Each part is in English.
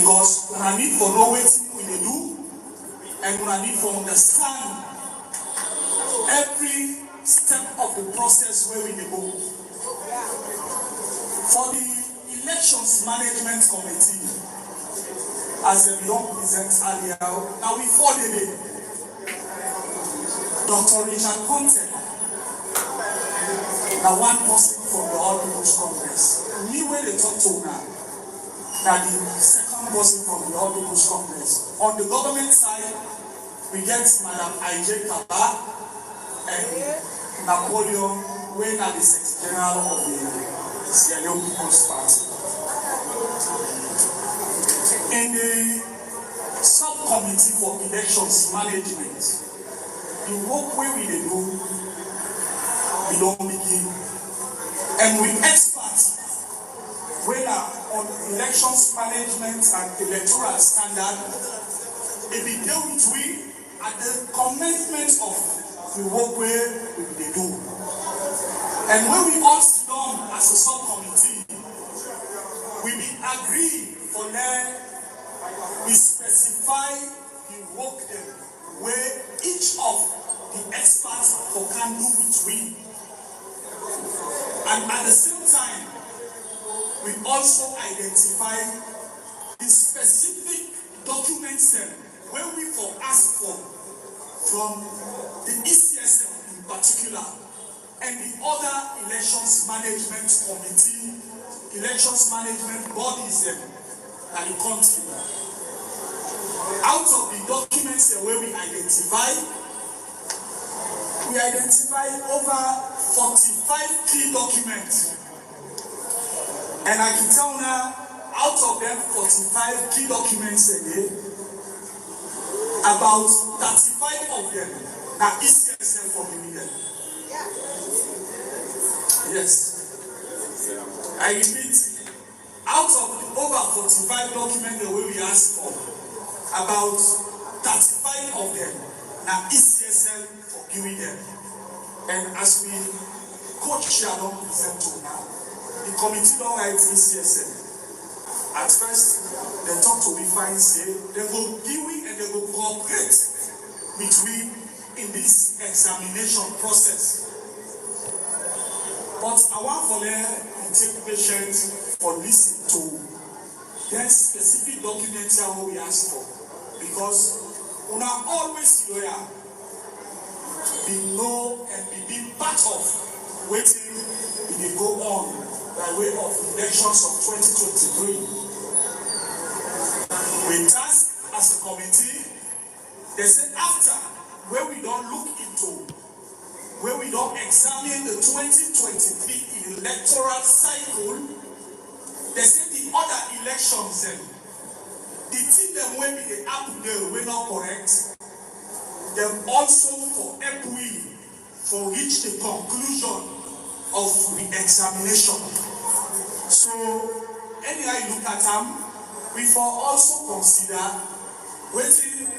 because we need for know what we do, and we need for understand every step of the process where we go. For the Elections Management Committee, as the young present earlier, now we follow the Dr. Richard Conte, now one person from the All People's Congress. Me where they talk to now, the second person from the All People's Congress. On the government side, we get Madam I.J. Kaba and Napoleon, when are the Secretary General of the Sierra People's Party. In the subcommittee for elections management, the work where we do, we don't begin. And we experts, whether on elections management and electoral standard, it be dealt with we at the commencement of the work where we do. And when we all sit down as a subcommittee, we be agree for them, we specify the work them where each of the experts for can do with we. And at the same time, we also identify the specific documents them where we for ask for from the ECSM in particular and the other elections management committee, elections management bodies them that the country. Out of the documents where we identify over 45 key documents. And I can tell now, out of them 45 key documents again, about 35 of them are ECSM for the media. Yes. I repeat, out of the over 45 documents that we asked for, about 35 of them are ECSM for giving them. And as we coach Shadow present to now, the committee don't write ECSM. At first, they talk to me fine, say they will give it and they will cooperate between in this examination process. But I want for them to take patience for listening to their specific documents what we ask for. Because we are always loyal, be know and be part of waiting it go on by way of elections of 2023. We task as a committee, they say after where we don't look into, where we don't examine the 2023 electoral cycle, they say the other elections then, the thing that when the app there were not correct, then also for EPWI for reach the conclusion of the examination. So anyhow you look at them, we for also consider waiting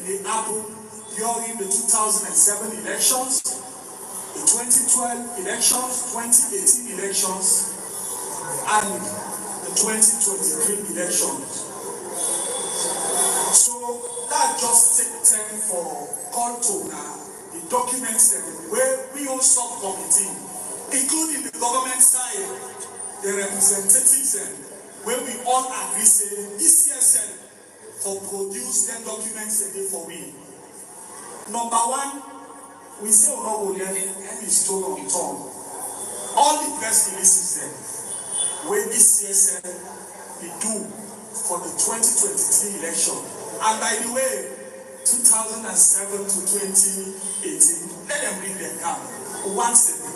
in the apple during the 2007 elections, the 2012 elections, 2018 elections, and the 2023 elections. So that just take time for call to now the documents where we all subcommittee, including the government side, the representatives, where we all agree say ECSN for produce them documents for we. Number one, we say and is still on top. All the press releases them where ECSN we do for the 2023 election. And by the way, 2007 to 2018, let them bring their account once a day.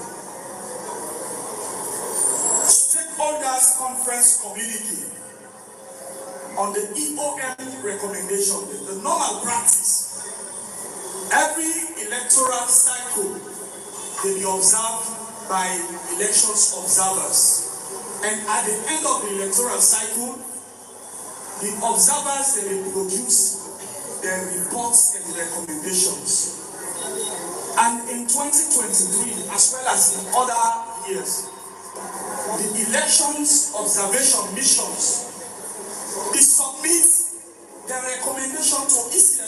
Stakeholders Conference Communique on the EOM recommendation, the normal practice. Every electoral cycle will be observed by elections observers. And at the end of the electoral cycle, the observers they will produce their reports and recommendations. And in 2023, as well as in other years, the elections observation missions, they submit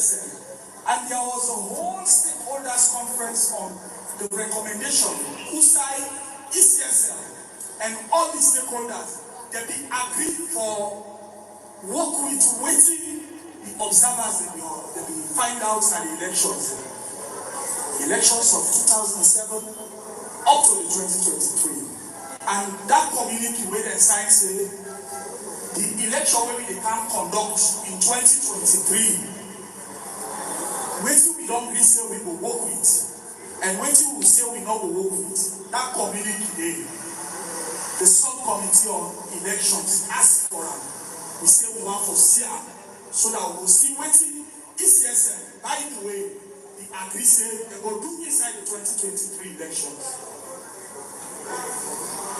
ECSL. And there was a whole stakeholders conference on the recommendation, USAI, ECSL, and all the stakeholders. They be agreed for work with waiting the observers they will find out at the elections. Elections of 2007 up to the 2023. And that community where they sign say the election where they can conduct in 2023. Waiting we don't really say we will work with, and waiting we will say we not will work with. That community day, the subcommittee on elections asked for it. We say we want for SIA so that we will see waiting ECSL. By the way, the agree say they will do inside the 2023 elections.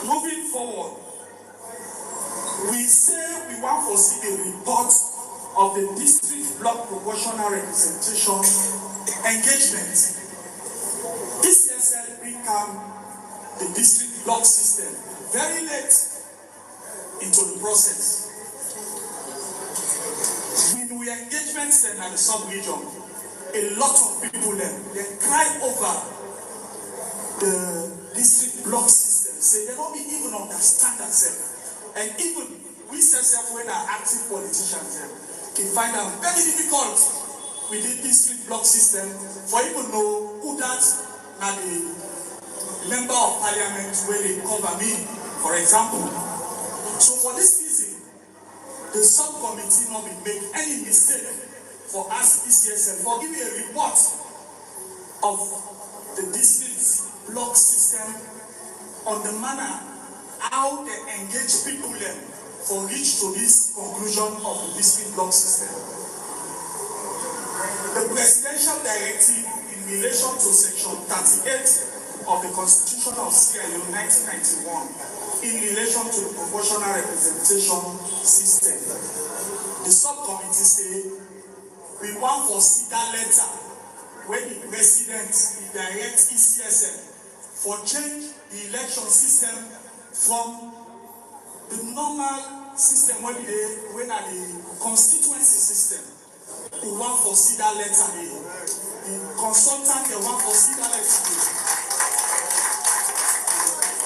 Moving forward, we say we want to see the report of the district block proportional representation engagement. ECSL become the district block system very late into the process. When we engagement then at the sub-region, a lot of people then they cry over the district block system, say they don't even understand themselves. And even we self when are active politicians can find out very difficult with the district block system for even know who that na the member of parliament where they cover me, for example. So for this reason, the subcommittee not will make any mistake for us ECSL for giving a report of the district block system on the manner how they engage people then for reach to this conclusion of the district block system. The presidential directive in relation to section 38 of the Constitution of Sierra Leone 1991 in relation to the proportional representation system. The subcommittee say we want to see that letter where the president direct ECSL for change the election system from the normal system when are the constituency system. We want to see that letter there. The consultant they want to see that letter there.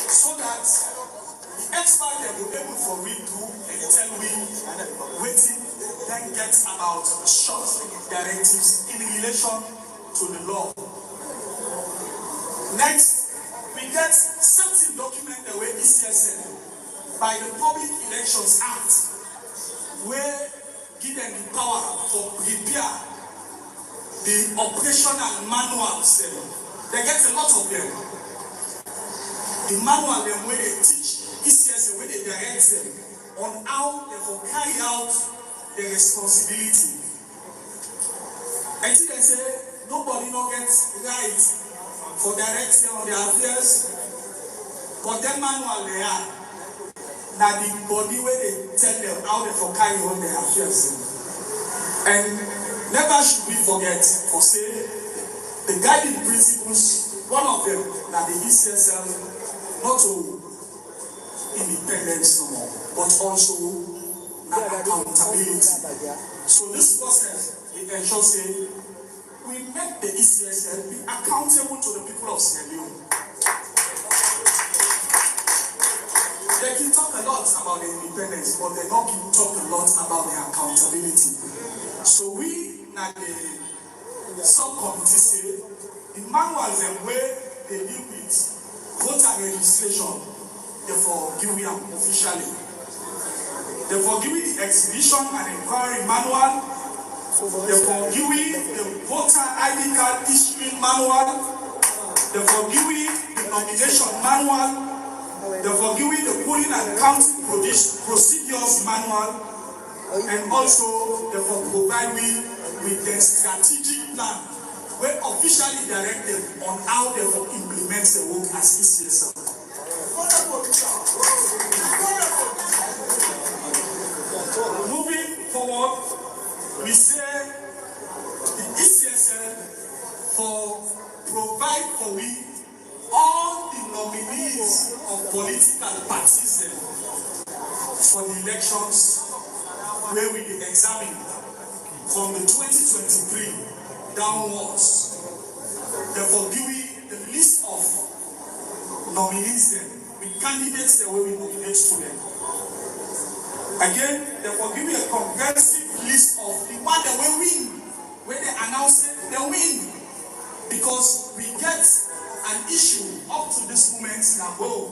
So that the expert they will be able to read through and tell me waiting then get about short directives in relation to the law. Next, we get certain document the way ECSL by the Public Elections Act, where give them the power to prepare the operational manuals. They get a lot of them. The manual them where they teach ECSL, where they direct them on how they will carry out their responsibility. I think they say nobody no gets right for directing on their affairs, but that manual they are. Now the body where they tell them how they for carry on their affairs. And never should we forget or say the guiding principles, one of them that the ECSL not to independence no more, but also accountability. So this process it ensures say we make the ECSL be accountable to the people of Sierra Leone. They can talk a lot about the independence, but they don't talk a lot about the accountability. So we, like the subcommittee say, the manuals and where they deal with voter registration, therefore give them officially. Therefore give the exhibition and inquiry manual, therefore give the voter ID card issuing manual, therefore give the nomination manual, therefore giving the polling and counting procedures manual, and also therefore provide with the strategic plan where officially directed on how they will implement the work as ECSL. Moving forward, we say the ECSL for provide for we all the nominees of political parties for the elections where we examine from the 2023 downwards, therefore giving the list of nominees them, with candidates the way we nominate to them. Again, therefore giving a comprehensive list of the one that will win. When they announce it, they win. Because we get an issue up to this moment in Abo,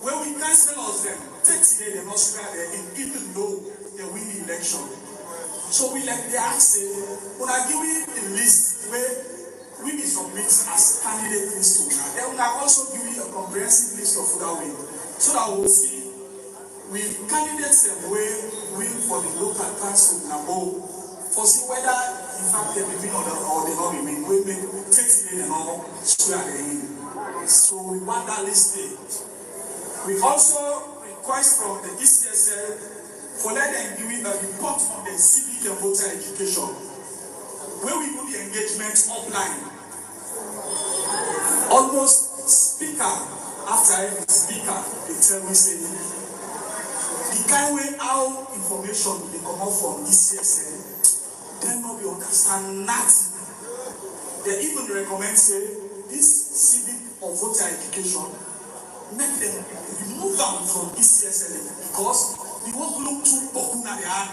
where we cancel them, take today they not swear they even though they win the election. So we like the ask, when I give you the list where we be submit as candidate list to now, then we can also give you a comprehensive list of that way. So that we'll see with candidates that will win for the local council in Abo, for see whether in fact they win or they not win. We may take today and all swear they in. So we want that list there. We also request from the ECSL for let them give a report on the civic and voter education, where we do the engagement offline. Almost speaker after every speaker, they tell me say the kind way how information they come out from ECSL, then not be understand nothing. They even recommend say this civic or voter education, make them remove them from ECSL because they won't look too popular they are.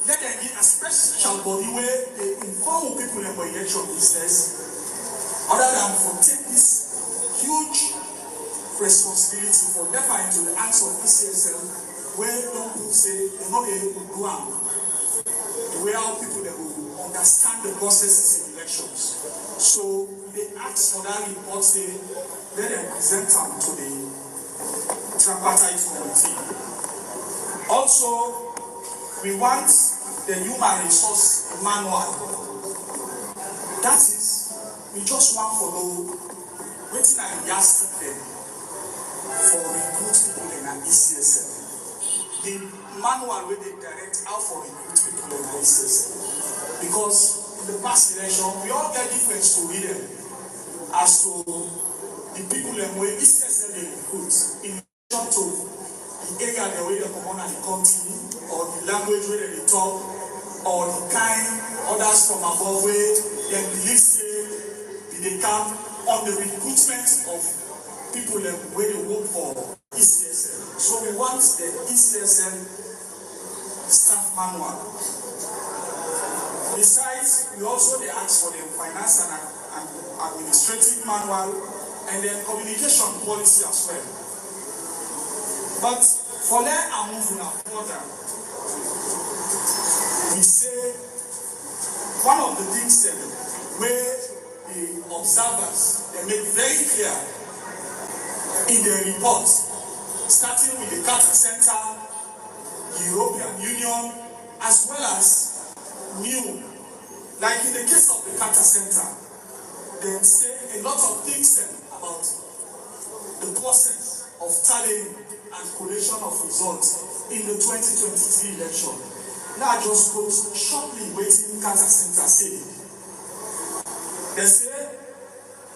Let them get a special body where they inform people about election business, other than for take this huge responsibility for never into the hands of ECSL, where don't people say they're not able to do it. The way how people they will understand the processes in elections. So they ask for that report, say let them present them to the tripartite committee. Also, we want the human resource manual. That is, we just want to know waiting at the ask them for recruit people in an ECSL. The manual where they direct how for recruit people in an ECSL. Because in the past election, we all get different story them as to the people and where ECSL they recruit in relation to the area the way they come on and the country, or the language where they talk, or the kind others from above where they believe say they come on the recruitment of people where they work for ECSL. So we want the ECSL staff manual. Besides, we also they ask for the finance and administrative manual and then communication policy as well. But for that I'm moving further. We say one of the things that where the observers they make very clear in the report, starting with the Carter Center, the European Union, as well as new, like in the case of the Carter Center, they say a lot of things about the process of tallying and collation of results in the 2023 election. Now I just go shortly waiting Carter Center say. They say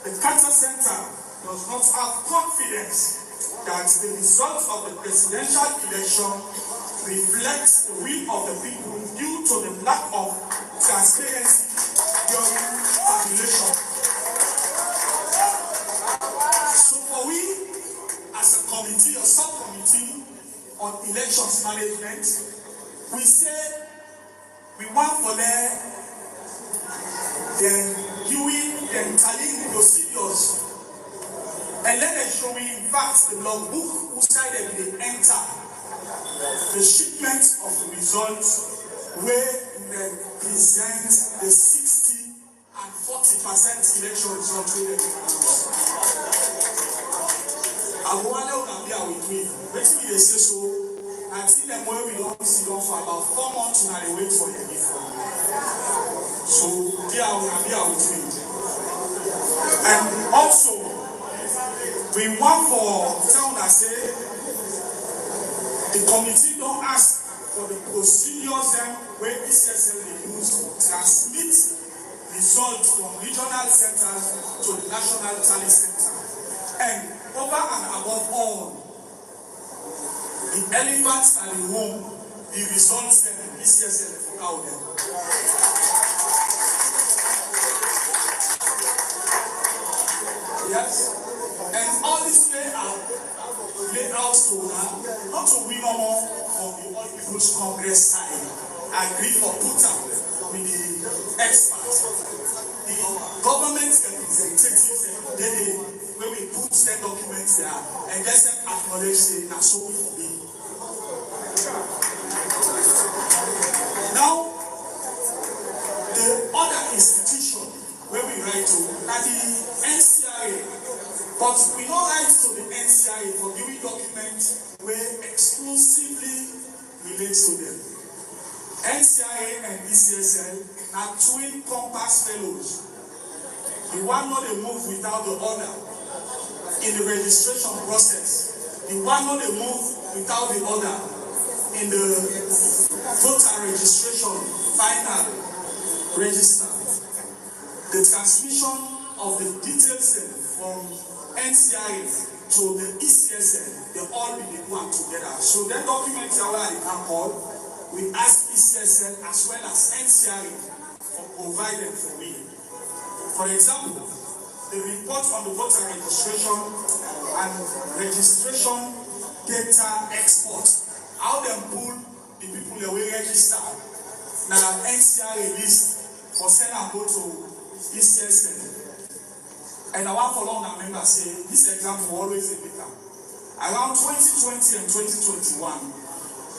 the Carter Center does not have confidence that the results of the presidential election reflects the will of the people due to the lack of transparency during tabulation. So for we, as a committee or subcommittee on elections management, we say we want for them doing them tallying procedures and then they show me in fact the logbook whose side they enter the shipment of the results where they present the 60 and 40% election results where they produce. I will be with me. Basically they say so. I see them where we don't see them for about 4 months now they wait for them before. So there I will be with me. And also we want for tell that say the committee don't ask for the procedures where ECSL they use to transmit results from regional centers to the national tally center. And over and above all, the elephants and the home the results and ECSL out there. Yes, and all this layout to not to win no more from the All People's Congress side. Agree for put up with the experts, the government representatives. Then when we put the documents there and let them acknowledge the national for me. Now, the other institution where we write to, that the NCIA, but we don't write to the NCIA for giving documents where exclusively relates to them. NCIA and ECSL are twin compass fellows. The one not they move without the other in the registration process. The one not they move without the other in the voter registration final register. The transmission of the details from NCIA to the ECSL, they all be the one together. So that documents are where they can call. We ask ECSL as well as NCIA for providing for me. For example, the report on the voter registration and registration data export. How them pull the people that we register. Now NCIA list for send and go to ECSL. And I want for long members say this example always a bit. Around 2020 and 2021,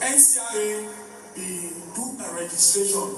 NCIA do a registration.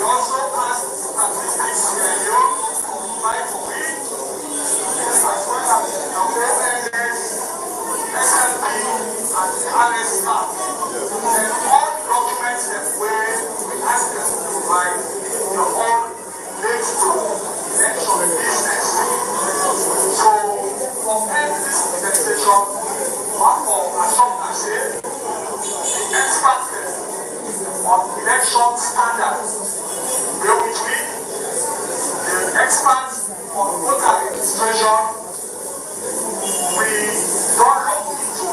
also asked that the ICIO apply for it, as well as the ONS, SLP, and the RSR. Then all documents that we ask them to provide, they're all linked to election business. So, for this presentation, one for Asomnase, the expert on election standards, where we read the experts on voter registration. We don't look into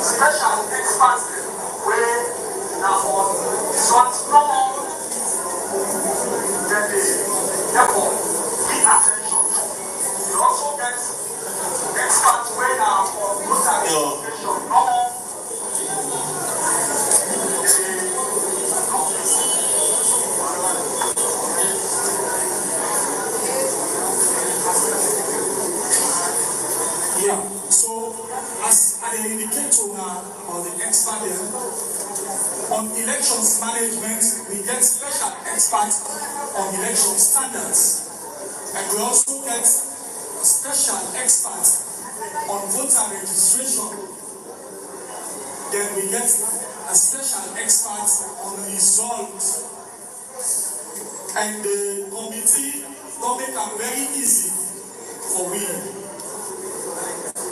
special experts where now on such normal that they therefore pay attention to. We also get experts where now on voter registration normal. Yeah, so as I indicate to now on the expert there, on elections management, we get special experts on election standards. And we also get a special expert on voter registration. Then we get a special expert on results. And the committee don't make it very easy for we.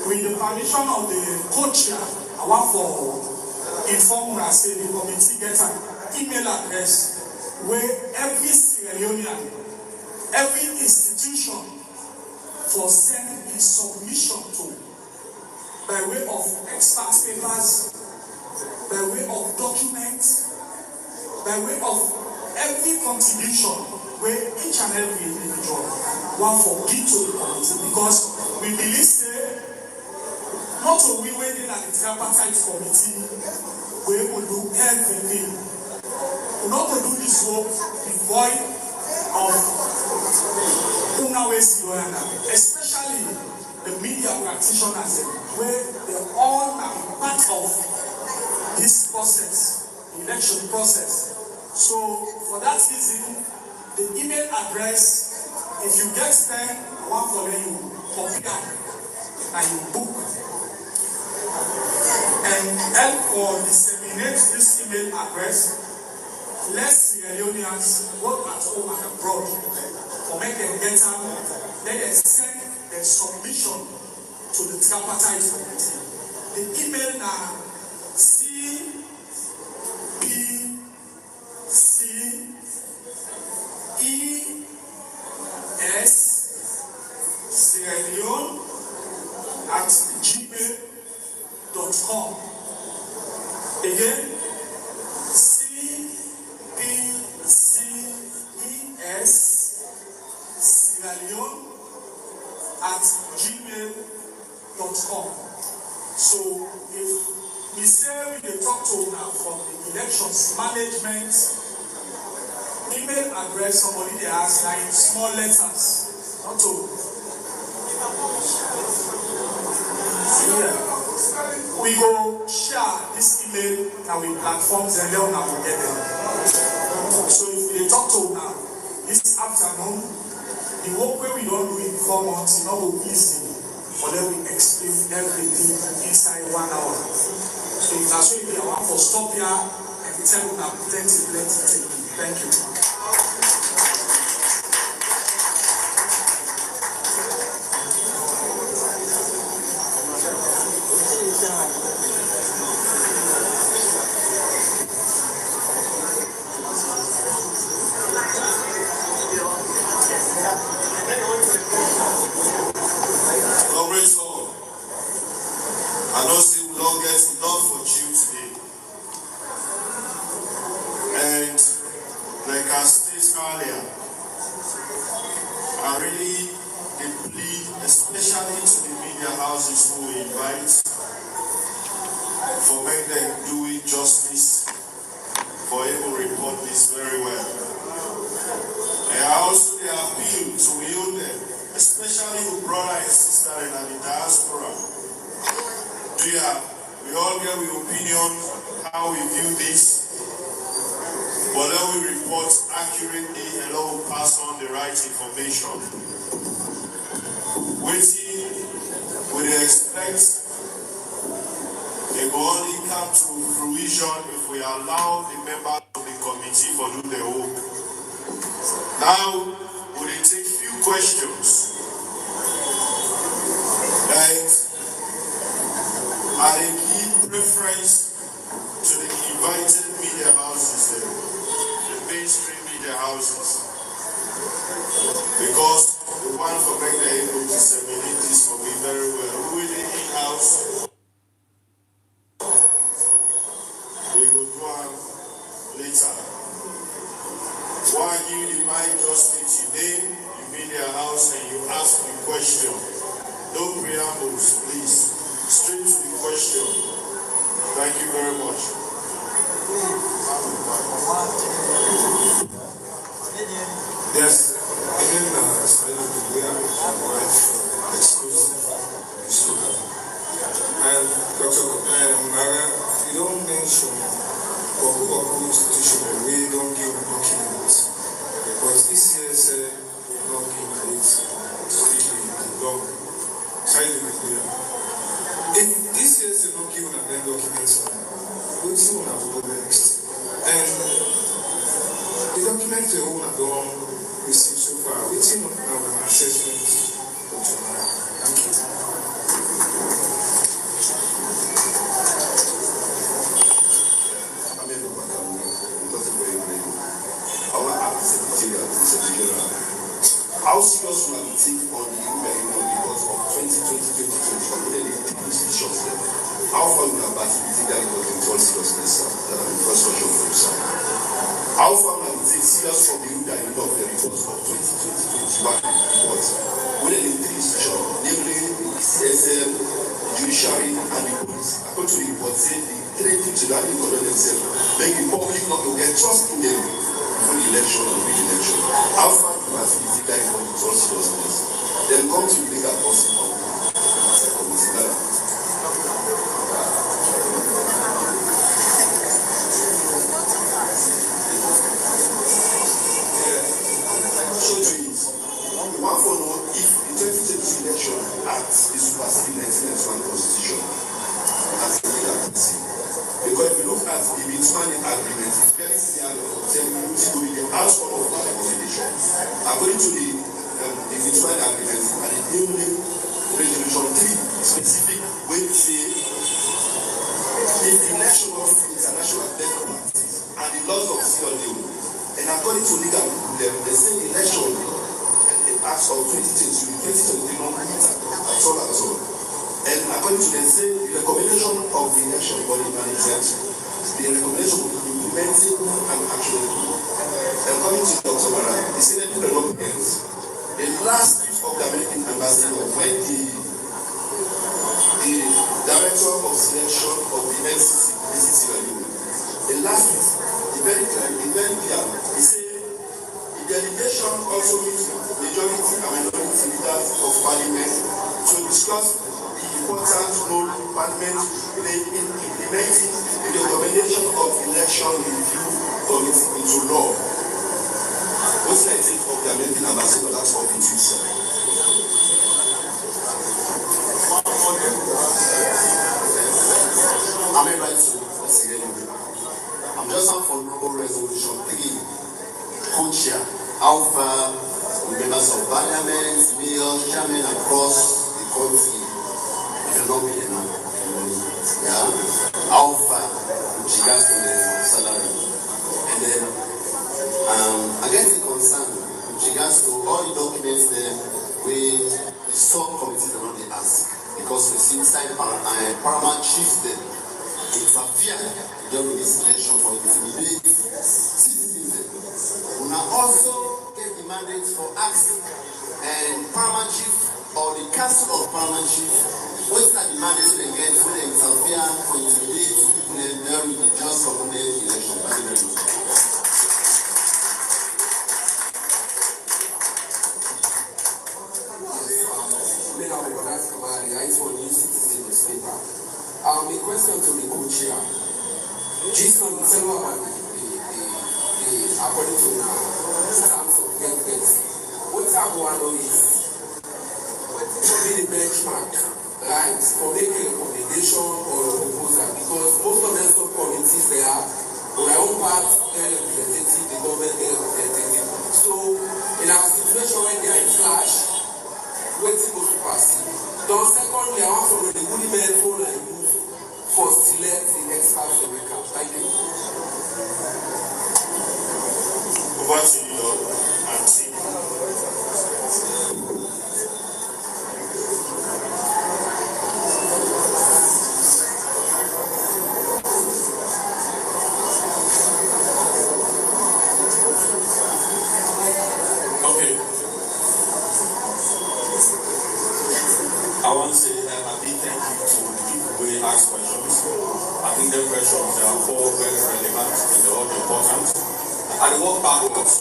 With the permission of the co-chair, I want to inform us say the committee gets an email address where every Sierra Leonean, every institution for send its submission to by way of expert papers, by way of documents, by way of every contribution where each and every individual want to give to the committee, because we believe not only waiting at the tripartite committee, we will do everything. We're not going to do this work devoid of especially the media practitioners, where they all are part of this process, the election process. So for that reason, the email address, if you get them, one for them, you copy them and you book. And help for disseminate this email address, let Sierra Leoneans, both at home and abroad, for make them get them, let them send their submission to the tripartite committee. The email now CPCES Sierra Leone at gmail.com. Again, CPCES Sierra Leone at gmail.com. So if we say we talk to now from the elections management email address, somebody they ask like in small letters, not to we go share this email and we platforms and then now we get them. So if we talk to now this afternoon, the work where we don't do in 4 months, it's not easy. But then we explain everything inside 1 hour. So if that's why we want to stop here and tell you now plenty. Thank you. know say we don't get enough for you today. And like I stated earlier, I really plead, especially to the media houses who we invite, for make them do it justice, for able to report this very well. And I also appeal to you them, especially with brother and sister in the diaspora. We all get the opinion how we view this, but let we report accurately and let we pass on the right information. Waiting, we expect it will only come to fruition if we allow the members of the committee to do their work. Now, we take few questions. Like, I give preference to the invited media houses, the mainstream media houses, because the one for make the able to disseminate this for me very well. Who in the in-house, we will do it later. Why give the mic, just state your name, you media house, and you ask the question. No preambles, please. Straight to the question. Thank you very much. Yes, again, we are exclusive. And Dr. Mara, you don't mention or constitution, we don't give documents. But ECS not give it strictly long. Side if this is not given and then documents, we'll see what will do next. And the documents we don't receive so far, we see now an assessment of tomorrow. Thank you. How serious will we take on the European because of 2020-2021? How far will our participate that because of all seriousness that infrastructure for yourself? How far will we take serious from the European Union of the reports of 2020-2021 reports? Will the three institutions, namely the CSM, judiciary, and the police, according to the report, say the three things that they conduct themselves, make the public not to get trust in them before the election or re-election. How far will our participate that because of all seriousness? Then come to the legal possible. Constitution as a legal APC. Because if you look at the Bitcoin agreement, it's very similar to the outcome of the constitution. According to the Bitcoin agreement and the new resolution 3 specific way to say if the election of international death practice and the laws of CLU, and according to legal they say the election acts of 2020 that's all. And according to them, say the recommendation of the election body management, the recommendation will be implementing and actually. And according to Dr. Mara, the Senate Republicans, the last speech of the American ambassador when the director of selection of the NCC, the last speech, the very clear, he said the delegation also meets majority and minority leaders of parliament to discuss important role Parliament play in implementing the recommendation of election review committee into law. What's the think of the American ambassador that's for the Tuesday? I'm right to I'm just up for local resolution 3, co-chair, how far members of parliament, mayors, chairmen across the country. Not be enough. Yeah. How far with regards to the salary. And then I guess the concern with regards to all the documents there, the subcommittees are not the ask. because the same time paramount chiefs then interfere during this election for intimidate citizens. We now also get the mandate for asking and paramount chief or the council of paramount chief what's that the mandate they get for the interfere for intimidate people during the just concluded election. A question to the co-chair. Just on several according to the terms of reference, what I want to know is what will be the benchmark, right, for making a recommendation or a proposal, because most of the subcommittees they are on their own part, their representative, the government, their representative. So in a situation where they are in clash, what's supposed to pass? Then secondly, I want to know the women phone and for select the experts in the camp. Thank you. Over to you, Auntie. Okay. I want to say a big thank you to people who ask questions. I think the questions are all very relevant and they're all important. And work backwards.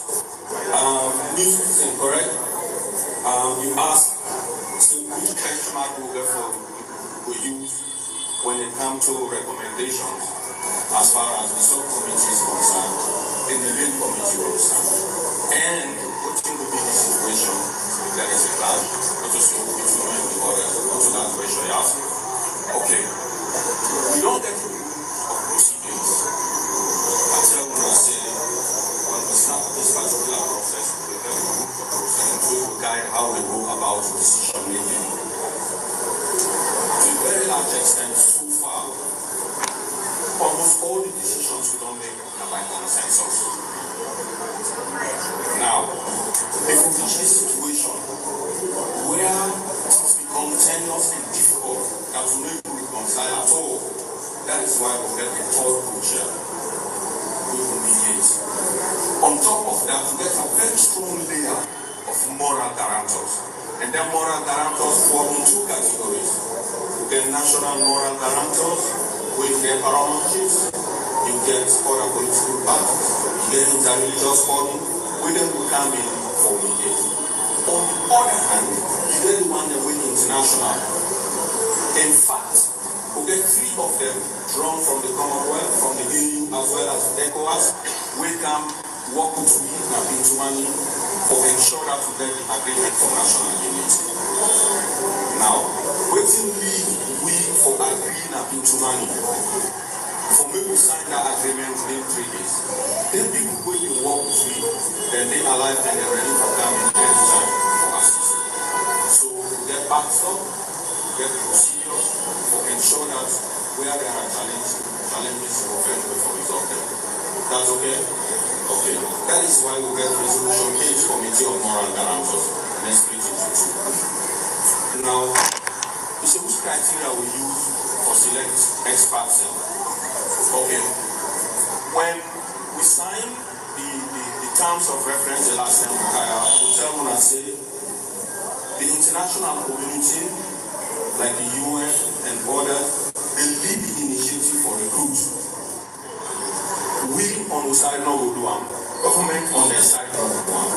New citizen, correct? You ask, so which benchmark we use when it comes to recommendations as far as the subcommittee is concerned, in the main committee concerned. And what will be the situation if there is a clash? What is the order? Go to that question you ask. Okay. We don't get to of proceedings until we say when we start this particular process, we get to look for proceedings, we will guide how we go about decision making. To a very large extent, so far, almost all the decisions we don't make are by consensus. Now, if we reach this situation where it's become tenuous and difficult that we need to reconcile at all, that is why we get a third co-chair. We will mediate. On top of that, we get a very strong layer of moral guarantors. And then moral guarantors form in two categories. You get national moral guarantors, with their paramount chiefs. You get other political parties. You get interreligious bodies. With them who come in for mediation. On the other hand, you get the one that went international. In fact, we get three of them drawn from the Commonwealth, from the EU, as well as ECOWAS. We can work with we and into money for ensure that we get the agreement for national unity. Now, waiting we for agreeing and into money. For me to sign that agreement in 3 days. Then people when you work with me, then they are alive and they're ready for coming anytime for assistance. So we get backstop, get procedures for ensure that where there are challenges will find a way for resolve them. That's okay? Okay. That is why we get resolution 8 Committee on Moral Guarantors and then split it into two. Now, you see which criteria we use for select experts. Okay. When we sign the terms of reference the last time we tell them and say the international community like the UN and others, they lead the initiative for recruits. We on the side now will do one. Government on their side will do one.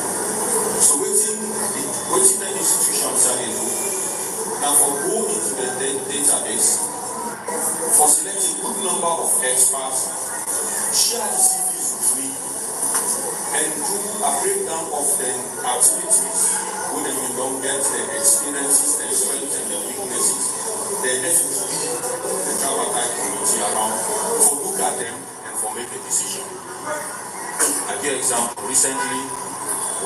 So waiting the institutions are they do. Now for go into the database, for selecting a good number of experts, share the CVs with me, and do a breakdown of the activities where you don't get the experiences, the strengths, and the weaknesses. Then definitely the tripartite committee around for look at them and for make a decision. I give an example. Recently,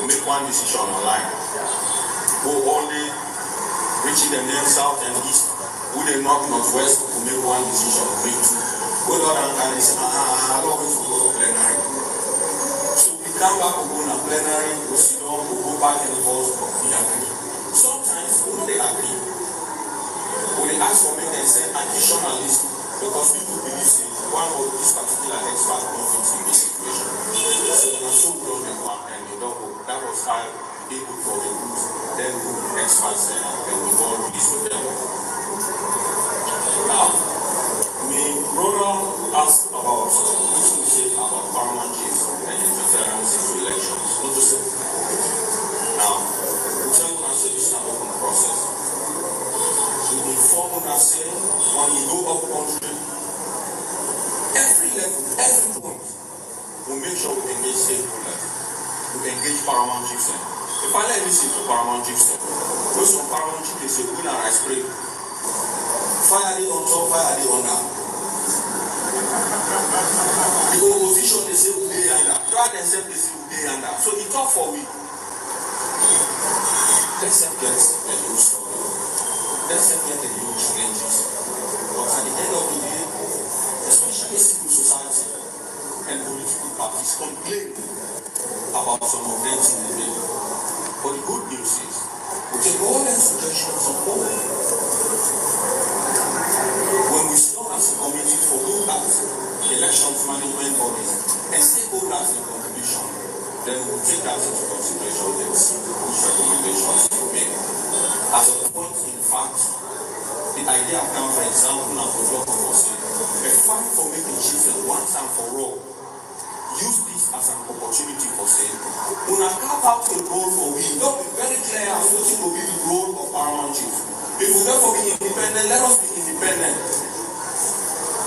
we make one decision online. Go only reaching the north, south, and east. We the north, northwest to make one decision. Make two. Go down and say, I don't want to go to plenary. So we come back, we go to plenary, we sit down, we go back and forth, we agree. Sometimes we don't agree. When they ask for me, they say additional list because people believe say one of this particular expert conflicts in this situation. So we are so grown and they don't go. That was how they put for the group, then group experts and we all release with them. Now, my brother asked about which we say about paramount chiefs and interference into elections. What to say? Now, we tell you say this is an open process. We inform us say when we go up country, every level, every point, we make sure we engage stakeholders, we engage paramount chiefs. If I let listen to paramount chiefs, those from paramount chiefs they say win and I spray. Fire they on top, fire they on down. The opposition they say we dey under, try themselves they say we dey under. So it talk for we. Let's get a new story. Let's get a new challenges. But at the end of the day, especially civil society and political parties complain about some of them in the bill. But the good news is, we take all their suggestions on board. When we stop as a committee for look at elections management bodies and stakeholders in contribution, then we will take that into consideration and see which recommendations to make. As a point, in fact, the idea of now, for example, now for Dr. Rossi, a fight for making chiefs once and for all. Use this as an opportunity for saying, when I carve out a role for we, don't be very clear as what will be the role of paramount chief. If we therefore be independent, let us be independent.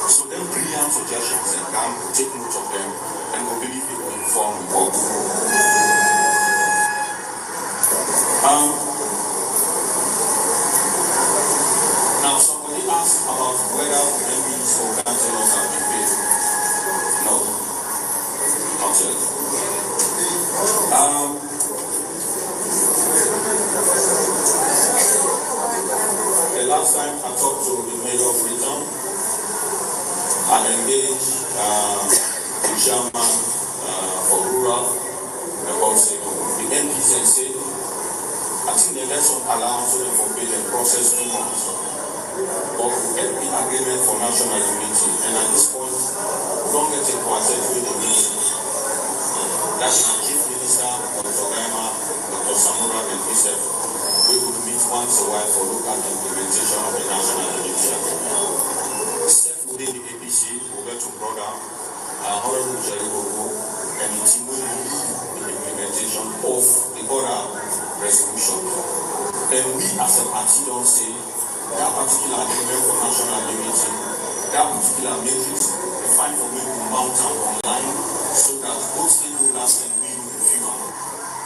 So then brilliant suggestions and come take note of them and we believe it will inform the work. Now somebody asked about whether MPs or councillors have been paid. No. Not yet. The last time I talked to the mayor of Freetown, I engaged the chairman for rural about the MPs and said, I think the election allows them for pay the process 2 months of MP agreement for national unity, and at this point, we don't get a quartet with the meeting. That's our Chief Minister, Dr. Gaima, Dr. Samura, and himself. We would meet once a while for look at the implementation of the national unity agreement. Step within the APC, Roberto Brother, Honorable Jerry Gogo, and the team will lead the implementation of the other resolution. Then we as a party don't say that particular agreement for national unity, that particular matrix, the fight for me to mount online so that both stakeholders can be review.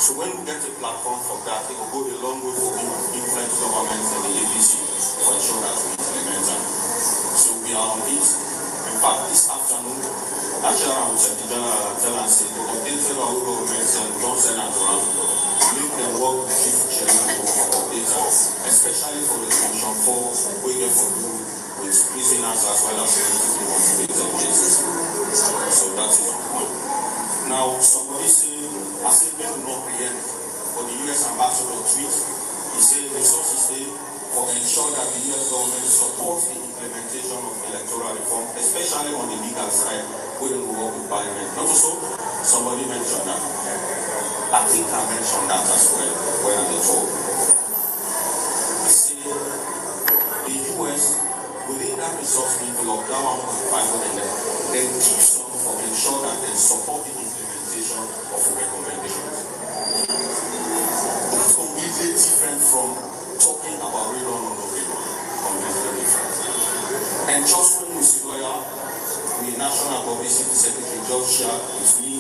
So when we get a platform for that, it will go a long way for influence governments and the APC to ensure that we implement them. So we are on it. In fact, this afternoon, actually I will check the general and say to update our governments and don't send us around. Make them work with chief chairman for data, especially for the Commission 4, we get for you with prisoners as well as politically motivated cases. So that is the point. Now, somebody say, I said, men will not preempt, but the US ambassador tweet, he said resources stay for ensure that the US government supports the implementation of electoral reform, especially on the legal side, we don't work with parliament. Not so, somebody mentioned that. I think I mentioned that as well when I talk. I say the US within that resource envelope, that 1.5 million, then keep some for ensure that they support the implementation of recommendations. That's completely different from talking about radon or no radon. Completely different. And just when we see lawyer, the National Publicity Secretary just shared with me.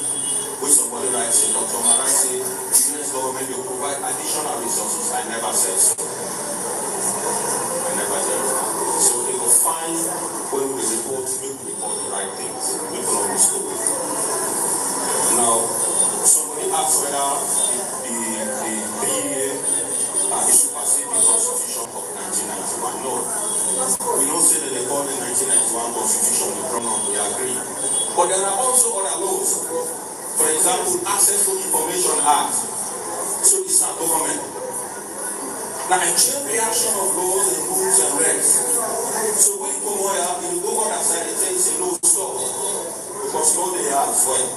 When somebody writes a Dr. Mara say, the US government will provide additional resources. I never said so. I never said so. So they will find when we report, make we report the right things. We will always go with it. Now, somebody asked whether the 3-year is supersede the Constitution of 1991. No. We don't say that they call the 1991 Constitution the pronoun, we agree. But there are also other laws. For example, Access to Information Act. So it's not government. Now, a chain reaction of laws and rules and regs. So when you go out, you go on that side, they tell you, say, no, stop. Because law they are as well.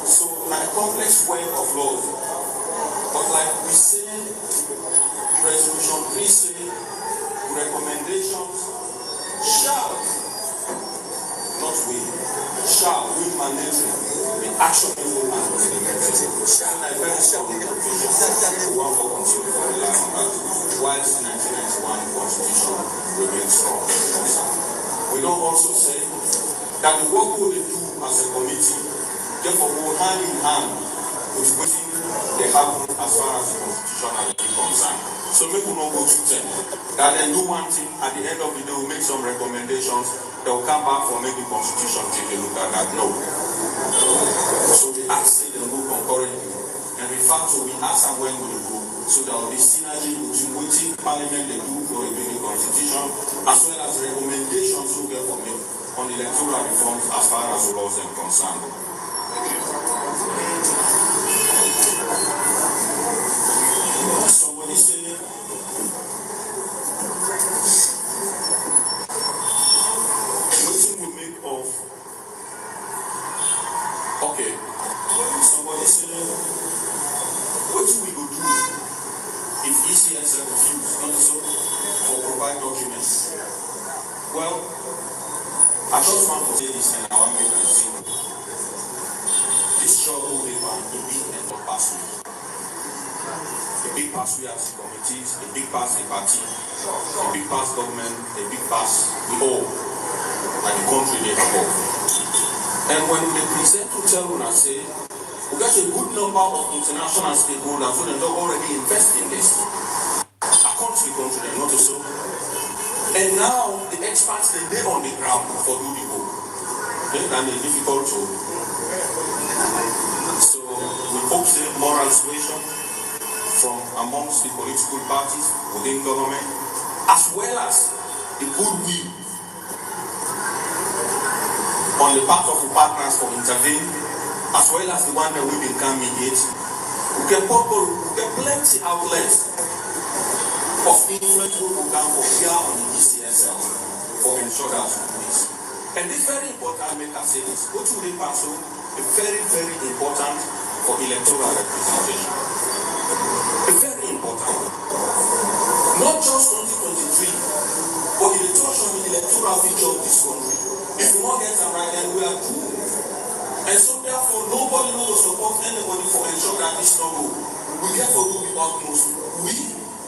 So, like a complex web of laws. But like we say, resolution 3 say, recommendations shall, not will, shall, will mandatory, be actionable and implemented. And I very strong provision. One for continue for the last part, whilst 1991 Constitution remains strong. We don't also say that the work we do as a committee, therefore go hand in hand with what they happen as far as the Constitution is concerned. So make we not go to them. That they do one thing, at the end of the day, we make some recommendations, they'll come back for making the Constitution, take a look at that. No. So we ask them go concurrently. And in fact, so we ask them when we go. So there will be synergy between what Parliament they do for reviewing the Constitution, as well as recommendations we get from it on electoral reforms as far as the laws are concerned. Somebody say, what we make of, okay, somebody say, what we go do if ECS refuse, not so, or provide documents? Well, I just want to say this and I want to make it simple. The struggle we want to be and not pass. A big pass we as committees, a big pass a party, a big pass government, a big pass we all, and the country they above. And when they present to tell us, say, we got a good number of international stakeholders who are already investing in this. I can't speak on to them, not so. And now the experts they on the ground for do the work. And it's difficult to. So we hope say moral suasion from amongst the political parties within government, as well as the goodwill on the part of the partners for intervening, as well as the one that we can mediate. We get plenty outlets of influence we will come for here on the ECSL for ensure that this. And this very important, make us say this, what will they pass on? Very, very important for electoral representation. Very important. Not just 2023, but the electoral feature of this country. If we not get it right, then we are doomed. And so therefore, nobody will support anybody for ensure that this not go. We therefore do the utmost. We,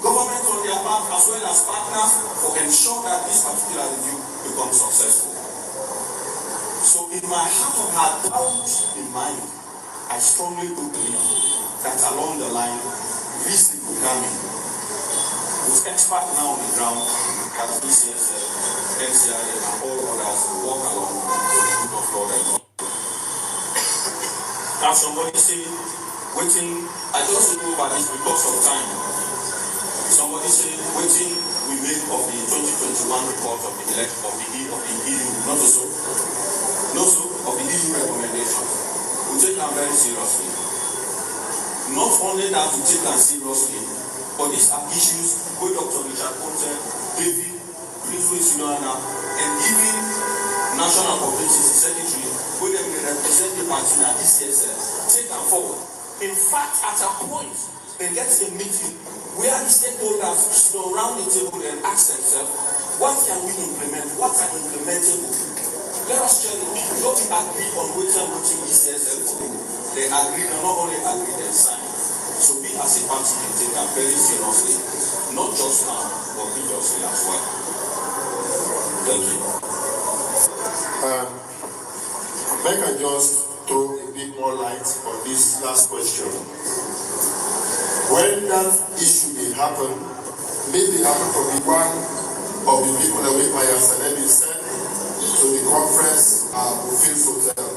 government on their part, as well as partners, for ensure that this particular review becomes successful. So in my heart of heart, doubt in mind, I strongly believe that along the line, this will come in. With experts now on the ground, as BCSL, NCRA, and all others will walk along with the good of God and God. Now somebody say, waiting, I just go over this because of time. Somebody say, waiting, we make of the 2021 report of the EU, not so, no so, of the EU recommendations. We take them very seriously. Not only that we take them seriously, but these are issues where Dr. Richard Ponte, David, Prince Siluana, and even National Publicity Secretary, where they will represent the party at ECSL, take them forward. In fact, at a point, they get a meeting where the stakeholders sit around the table and ask themselves, what can we implement? What are implementable? Let us tell you, don't we agree on which ECSL to do? They agree, and not only agree, they sign. So we as a party can take that very seriously, not just now, but previously as well. Thank you. Make I just throw a bit more light on this last question. When that issue may happen, maybe happen from the one of the people that we might have said to the conference Bufil's Hotel.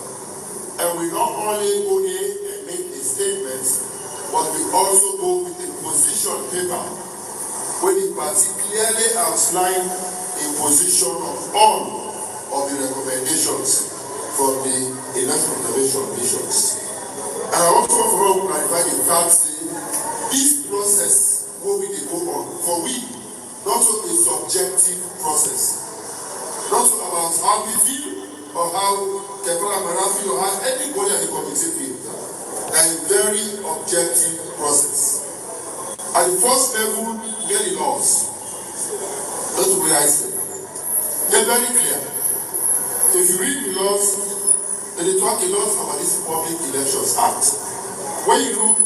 And we not only go in and make a statement, but we also go with a position paper where it particularly outline a position of all of the recommendations from the election observation missions. And I also want to clarify the fact that this process will be go on for for we, not a subjective process. Not about how we feel or how Kekola Mara feel or how anybody at the committee feel. That is a very objective process. At the first level, get the laws. That's the way I say. They're very clear. If you read the laws, they talk a lot about this Public Elections Act. When you look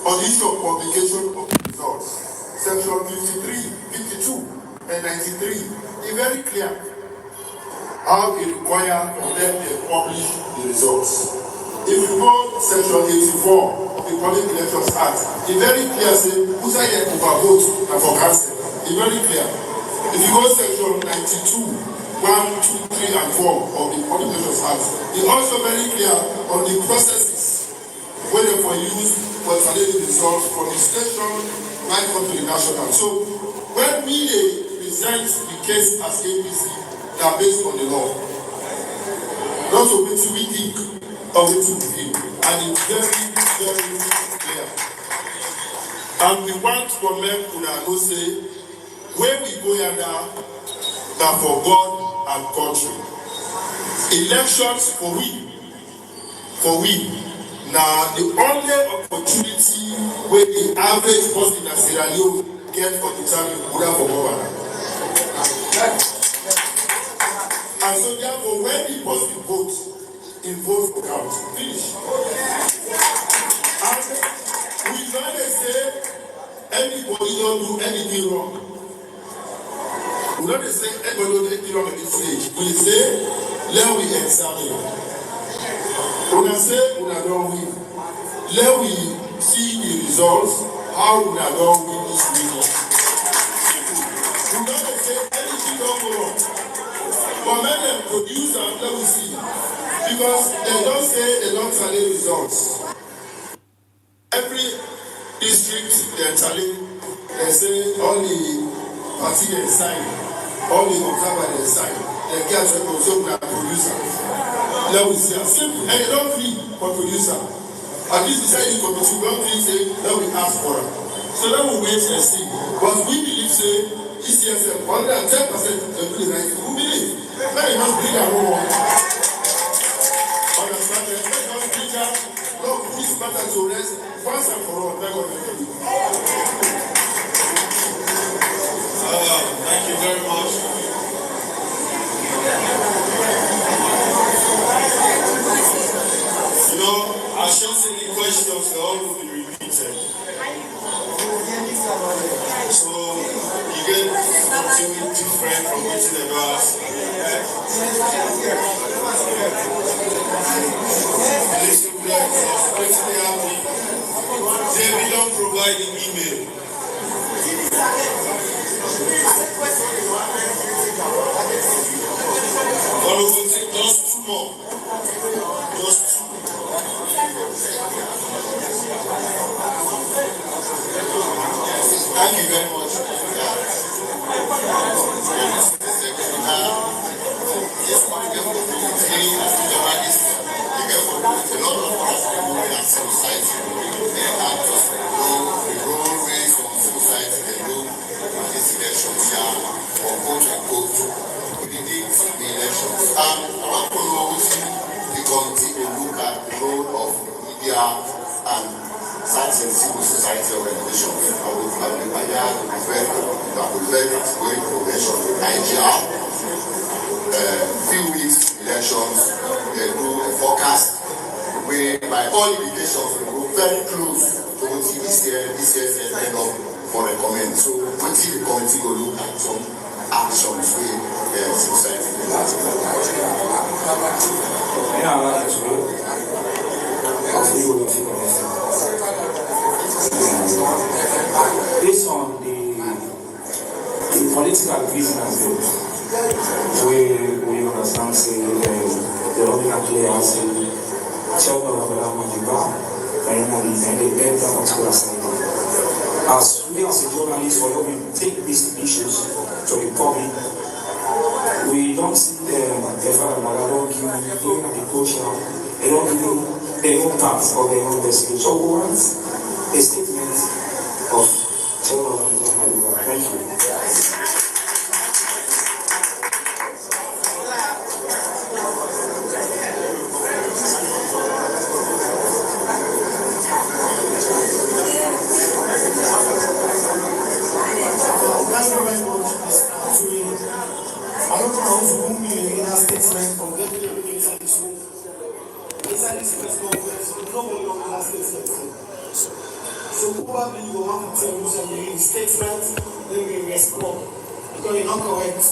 on the issue of publication of the results, section 53, 52, and 93 is very clear how it requires for them to publish the results. If you go section 84 of the Public Elections Act, it's very clear say who's here to vote and for council. It's very clear. If you go section 92, 1, 2, 3, and 4 of the Public Elections Act, it's also very clear on the processes where they for use for tallying the results from the station right up to the national. So when we present the case as APC, they are based on the law. Not on what we think or what we feel. And it's very, very clear. And we want to make Unano say, where we go here now, that for God and country. Elections for we. Now the only opportunity where the average person in Sierra Leone get for the time is for governor. And so therefore when the person votes, he votes for count. Finish. And we never say anybody don't do anything wrong. We don't say anybody don't do anything wrong at this stage. We say, let we examine. When I say we don't win, let we see the results, how we don't win this region. We don't say anything don't go wrong. But let them produce and let we see. Because they don't say they don't tally results. Every district they tally, they say all the party they sign, all the observer they sign, they get to consume their producer. Let we see. Simple. And they don't flee for producer. At least deciding committee, we don't feel say, let we ask for it. So let we wait and see. But we believe say, ECSM, 110% they do the right thing. We believe. Let me not bring our own. Understand that? Let us bring that. Lord, put this matter to rest once and for all. Thank you very much. You know, I should say the questions they all will be repeated. So you get something different from what they ever asked. Listen, especially happy. They don't provide the email. All of us take just 2 more. Just 2. Thank you very much. And certain civil society organizations. I will going progression in Nigeria. Few weeks elections, they do a forecast where by all indications we go very close to what this year's end up for recommend. So what the committee will look at some actions where society based on the political business we understand say the Robina players chairman of the Majiba and the end of particular side. As we as a journalist for we take these issues to the public, we don't see them ever don't give the portion, they don't give their own parts of their own destiny. So we want a statement of chairman of the Majiba. Thank you. those who need a statement from definitely inside this room. Inside this press conference, nobody will have statement. So probably you will have to tell you some statement, then we respond. Because you're not correct.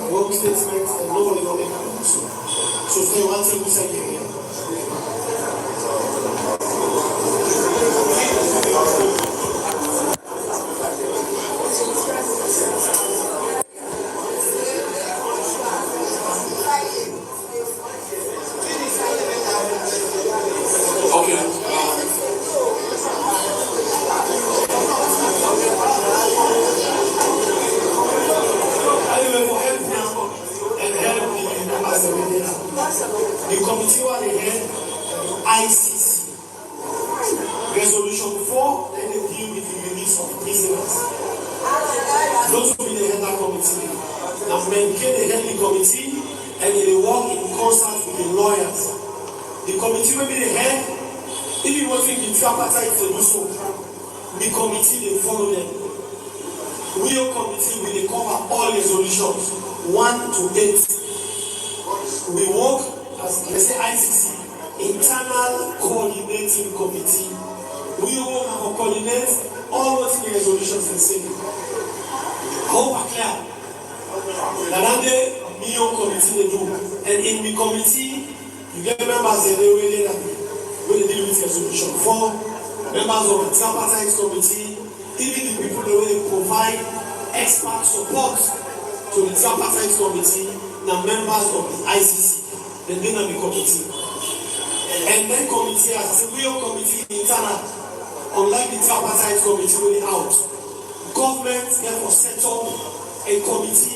Wrong statement, and nobody will make it. So stay one thing we say here. The committee were the head ICC. Resolution 4, let them deal with the release of prisoners. Those will be the head of that committee. Now maintain the head of the committee and they work in concert with the lawyers. The committee will be the head. If you want to give appetite to do so, the committee they follow them. We your committee will cover all resolutions 1 to 8. We work as they say ICC, internal coordinating committee. We work and coordinate all what the resolutions they say. I hope I'm clear. That's the your committee they do. And in the committee, you get members that they deal with resolution 4, members of the tripartite committee, even the people that will provide expert support to the tripartite committee. The members of the ICC, the dynamic committee. And then committee as a real committee internal, unlike the tripartite committee really out. Government therefore set up a committee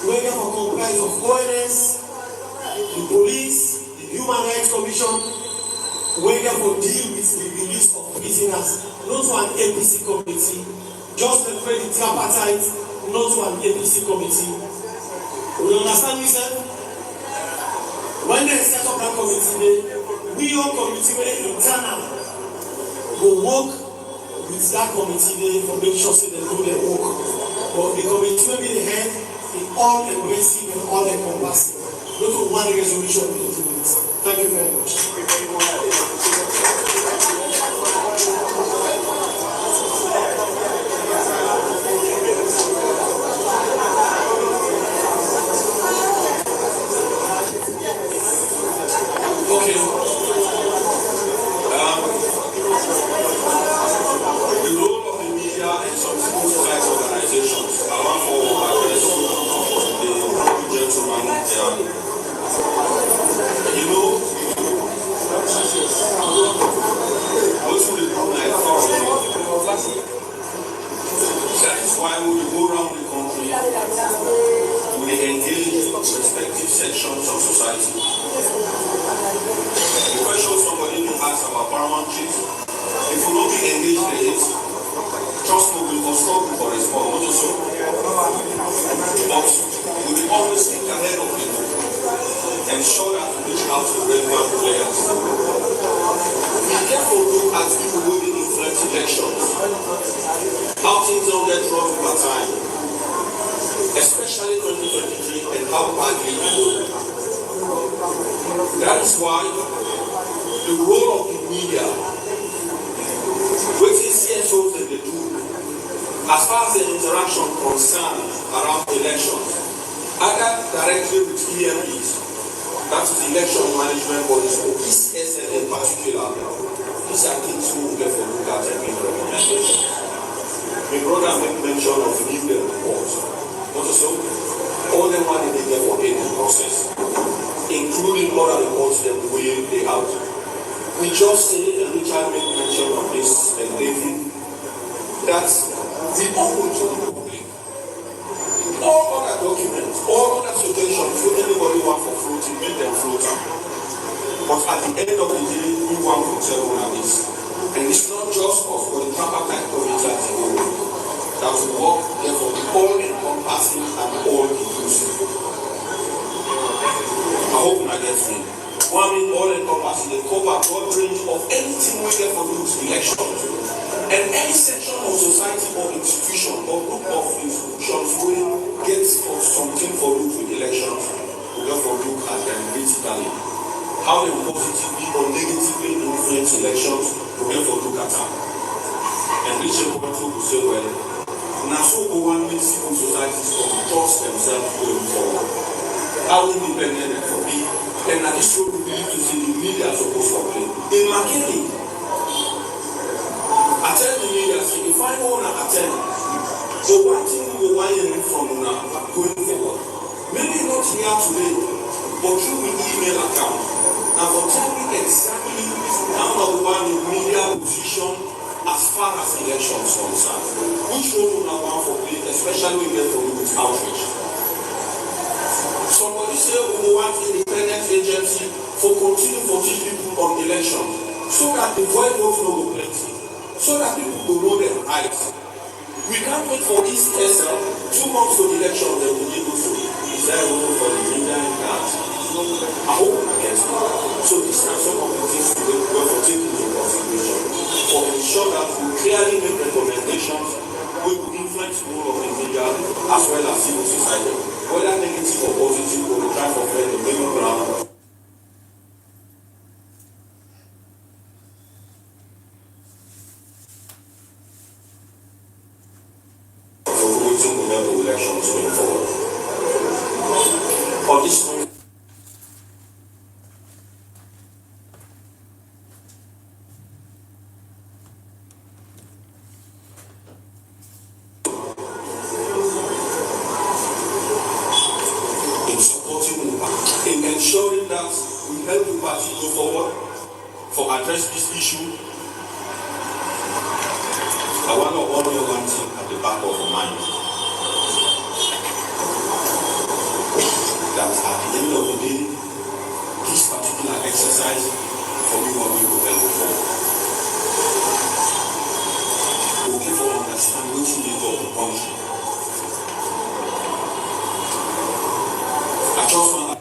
where they are comprised of ONS, the police, the Human Rights Commission, where they will deal with the release of prisoners, not to an APC committee, just the tripartite, not to an APC committee. We understand me, sir? When they set up that committee, we all committee internal will work with that committee for make sure they do their work. But the committee will be the head in all embracing and all encompassing. Not to one resolution will do it. Thank you very much. Institution or group of institutions will get something for you with elections. politically, how they will positively or negatively influence elections to help for look at them. And reach a point who will say, well, now so one makes civil societies to trust themselves going forward. How independent it will be, and that this role we believe to see the media supposed to play. In McKinney, attend the media, say, if I want to attend, so one thing we will want you from now going forward. Maybe not here today, but through the email account. Now, for telling me exactly how the one in media position as far as elections concerned, which role will I want for play, especially when we get for with outreach. Somebody say we want independent agency for continue for these people on election, so that the void votes no go plenty, so that people will know their rights. We can't wait for this SL 2 months to the election, they will be able to. Is there a role for the media in that? I hope we get it. So these are some of the things we will take into consideration for ensure that we clearly make recommendations which will influence the role of the media as well as civil society, whether negative or positive, we will try to find the middle ground. Elections going forward. On this point, in supporting in ensuring that we help the party go forward for address this issue, I want to honor one thing at the back of our mind. That at the end of the day, this particular exercise for me what we will help for. Okay, for understand which we need of the country. I just want to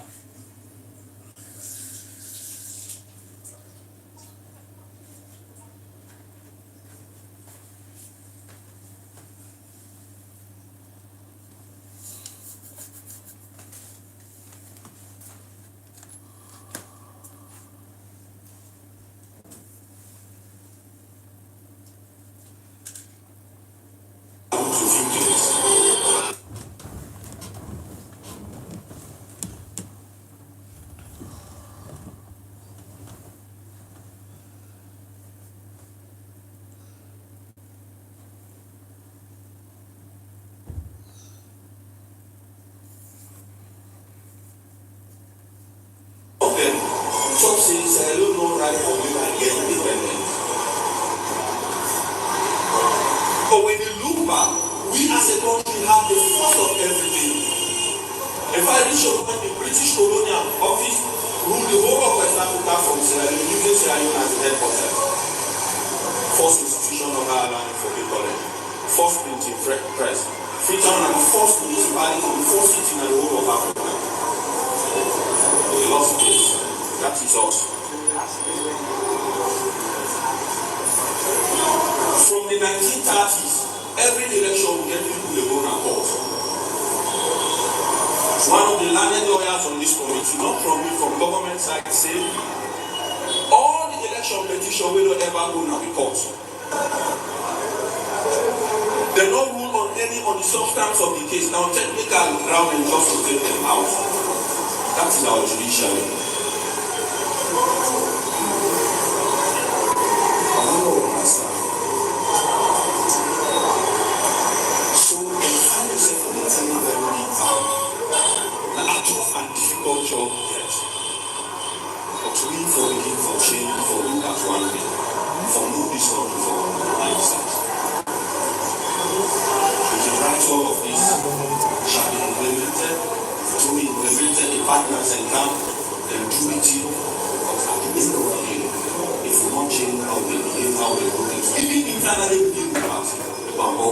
Trump says, I don't know right for you and get independent. But when you look back, we as a country have the force of everything. If I reach a point, the British colonial office ruled the whole of West Africa from Sierra Leone, using Sierra Leone as the headquarters. First institution of Ireland for the college, first printing press, Freetown and the first municipality, the first city in the whole of Africa. We lost this. That is us. From the 1930s, every election we get people they go and court. One of the learned lawyers on this committee, not from me, from government side, say all the election petition will not ever go to the court. They don't rule on the substance of the case. Now technical ground and just to take them out. That is our judiciary. Job, yes. But we for looking for change, for look at one thing, for move this country for mindset. With the right all of this shall be implemented, to be implemented in partners and camp, and do it here. But at the end of the day, if we don't change how we behave, how we do things, even internally within the party, the Bambo,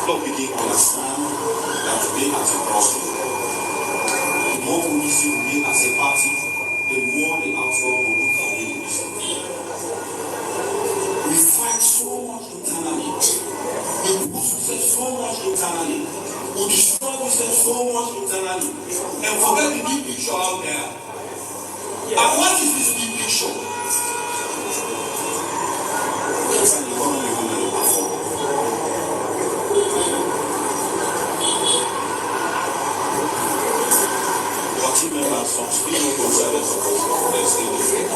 don't begin to understand that today as a crossroad, the more we see we as a party, the more the outcome will look away in this country. We fight so much internally, we push so much internally, we destroy this ourselves so much internally and forget the big picture out there. And what is this big picture? There's an economy going to perform. Our team members, some speaking conservatives of the state.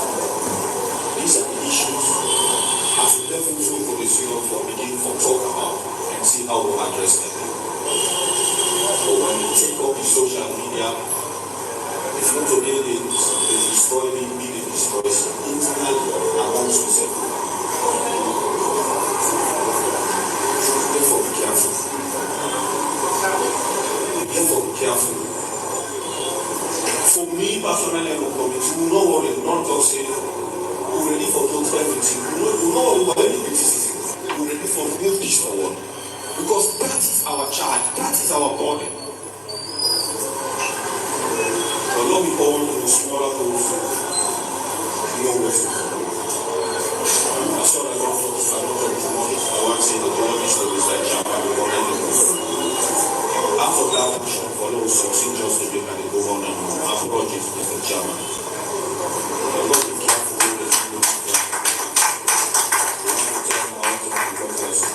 These are the issues as we level through for the senior for beginning to talk about and see how we address them. But when you take up the social media, it's not only they destroy the media, they destroy internally amongst themselves. Therefore, be careful. Therefore, be careful. For me personally, I will committee, we will not worry, not just say, we're ready for those everything. We will not worry about any criticism. We're ready for move this forward. Because that is our charge, that is our burden. But not be all in the smaller goals, no way. I'm sorry, I don't talk too much. I want to say that all these stories like Japan, we already know. After that action follows something just to be and go on and approach it with the German. But not be careful with the people. We want to tell them how to make progress.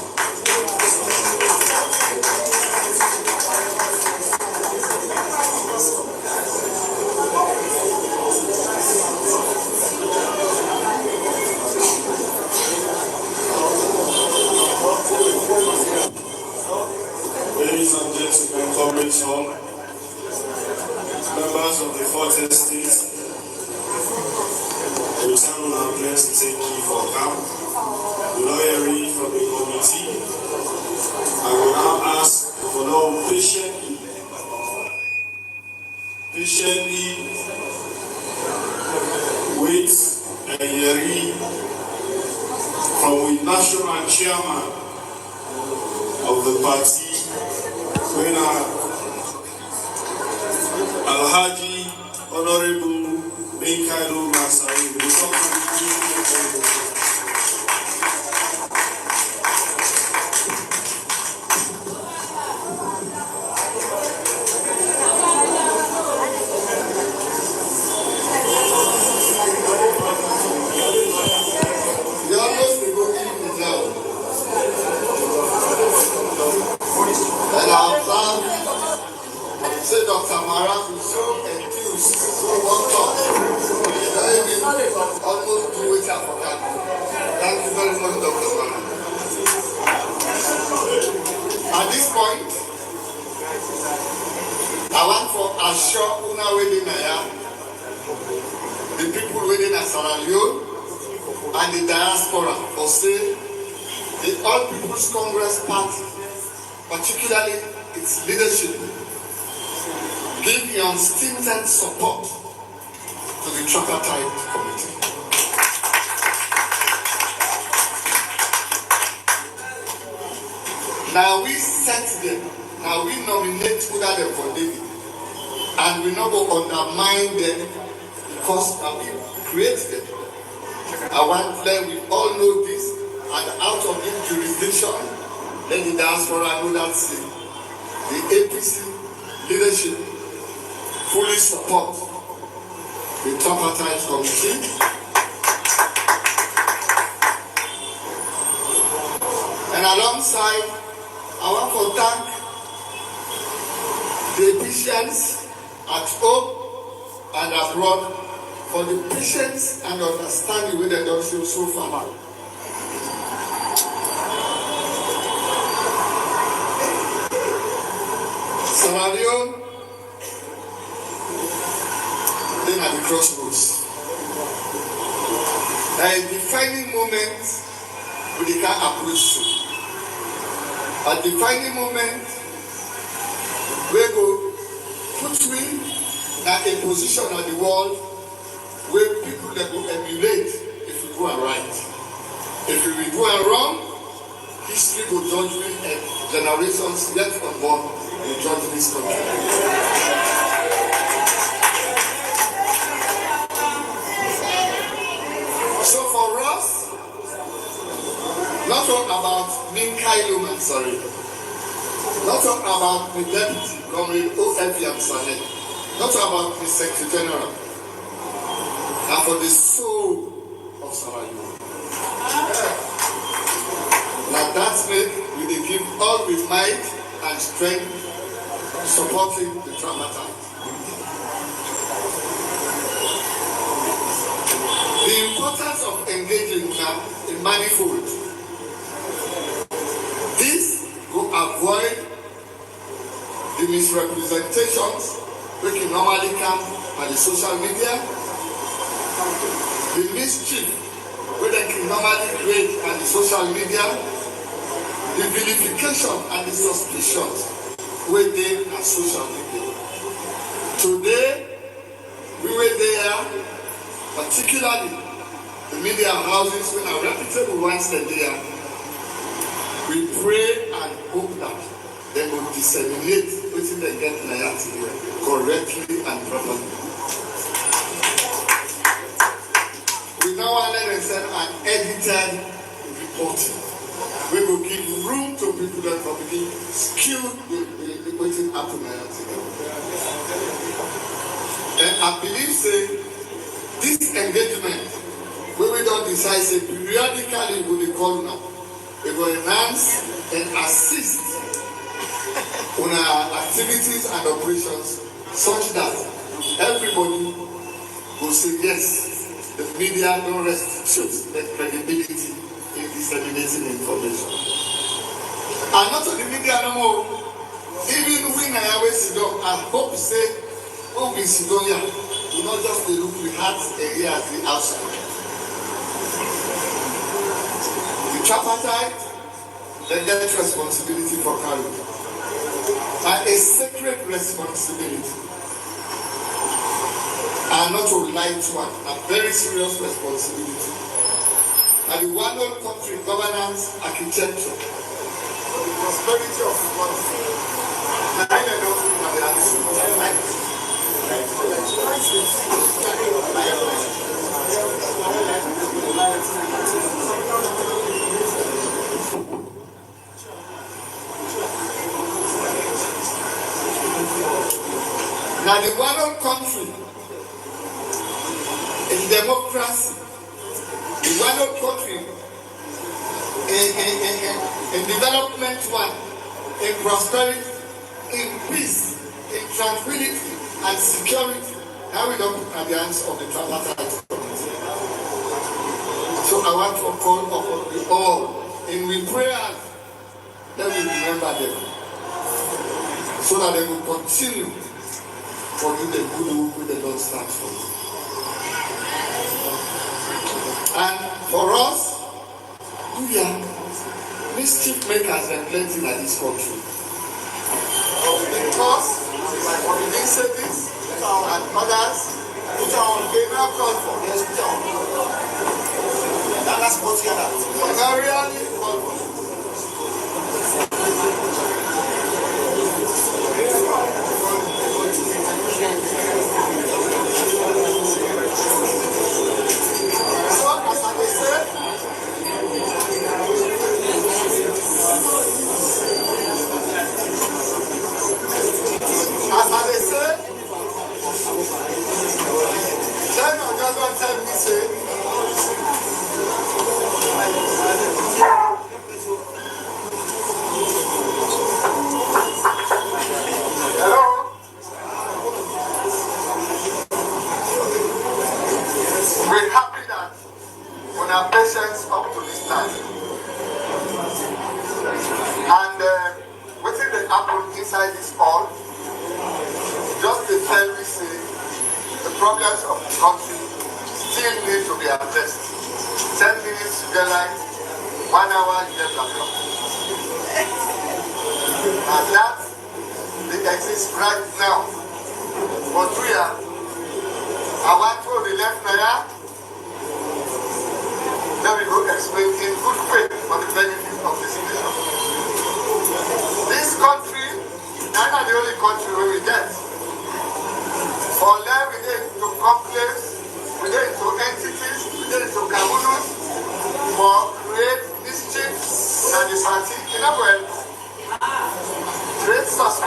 Ladies and gentlemen, comrades home, members of the fourth estate, return our place to take key for camp, lawyering from the committee. I will now ask for now patiently wait and hearing from the national chairman of the party, when Alhaji Honorable Mikaelu Masai will come to Dr. Mara is so enthused, so worked up. Almost do it for that. Thank you very much, Dr. Mara. At this point, I want to assure Una Wedding Naya, the people within Sierra Leone and the diaspora, for say the All People's Congress Party, particularly its leadership, give your unstinted support to the tripartite committee. Now we set them, now we nominate Una them for David, and we not go undermine them because now we create them. I want them, we all know this, and out of this jurisdiction, let the diaspora know that the APC leadership fully support the tripartite committee. And alongside, I want to thank the Christians at home and abroad for the patience and understanding with the doctrine so far. Sierra Leone, then at the crossroads. There is a defining moment we can approach to. A defining moment we go put we in a position of the world where people that will emulate if we do it right. If we do it wrong, history will judge me and generations yet unborn will judge this country. So for us, not talk about Mikaelu, not talk about about the deputy, Comrade O.F. Yamsane, not about the Secretary General, and for the soul of Sarajevo. Like that make we dey give all with might and strength supporting the traumatized. The importance of engaging now in manifold. This will avoid the misrepresentations which can normally come by the social media, the mischief which they can normally create on the social media, the vilification and the suspicions within our social media. Today, we were there, particularly the media houses when are reputable ones that they are. We pray and hope that they will disseminate within the get correctly and properly. We now want to send an edited reporting. We will give room to people that probably skilled with waiting up to my and I believe say this engagement when we don't decide say periodically we will call now. We will enhance and assist on our activities and operations such that everybody will say yes, the media don't restrict the credibility in disseminating information. And not to the media no more. Even when I always sit down, I hope to say, oh, we sit down here. We not just the look we had here at the outside. The tripartite, they get responsibility for carrying. And a sacred responsibility. And not a light one, a very serious responsibility. And the one whole country governance architecture, the prosperity of the country. Now the one whole country in democracy, the one whole country in development one, in prosperity, in peace, in tranquility and security. Now we don't put at the hands of the tripartite community. So I want to call upon you all in with prayers that we remember them, so that they will continue for you the good work with the Lord stands for you. And for us, we are mischief makers and plenty in this country. Because for the next service and others, which are on general call for, yes, which are on that's what you have. And I really call for. So, as I said, then I'm just going to tell me, say, hello? We're happy that we have patience up to this time. And within the apple inside this hall, just to tell me, say, the problems of the country still need to be addressed. 10 minutes you get light, 1 hour you get blackout. And that they exist right now. But we are, I want to the left now. Then we go explain in good faith for the benefit of this nation. This country, not the only country where we get. For them, we get into complex, we get into entities, we get into kabunus, for create mischief and the party. In other words, create suspicion.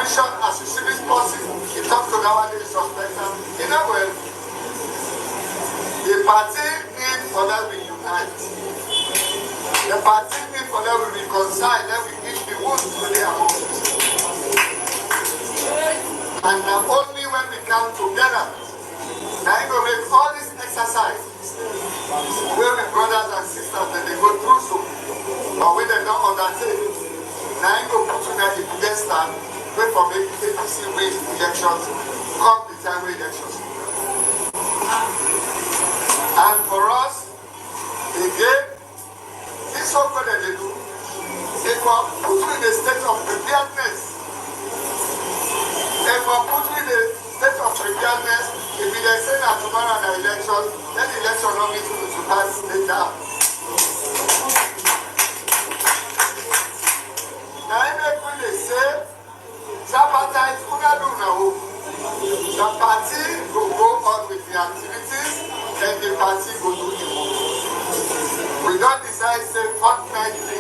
And only when we come together, now you go make all this exercise where my brothers and sisters that they go through so, but when they don't undertake, now you go put in a pedestal, wait for make APC win elections, come the time of elections. And for us, again, this work that they do, it will put you in a state of preparedness. It will put you in a state of preparedness. If they say that tomorrow an election, then the election not be to pass it down. Now, when they say, Zapata is going to do now. The party will go on with the activities, then the party will do the work. We don't decide, say, fortnightly,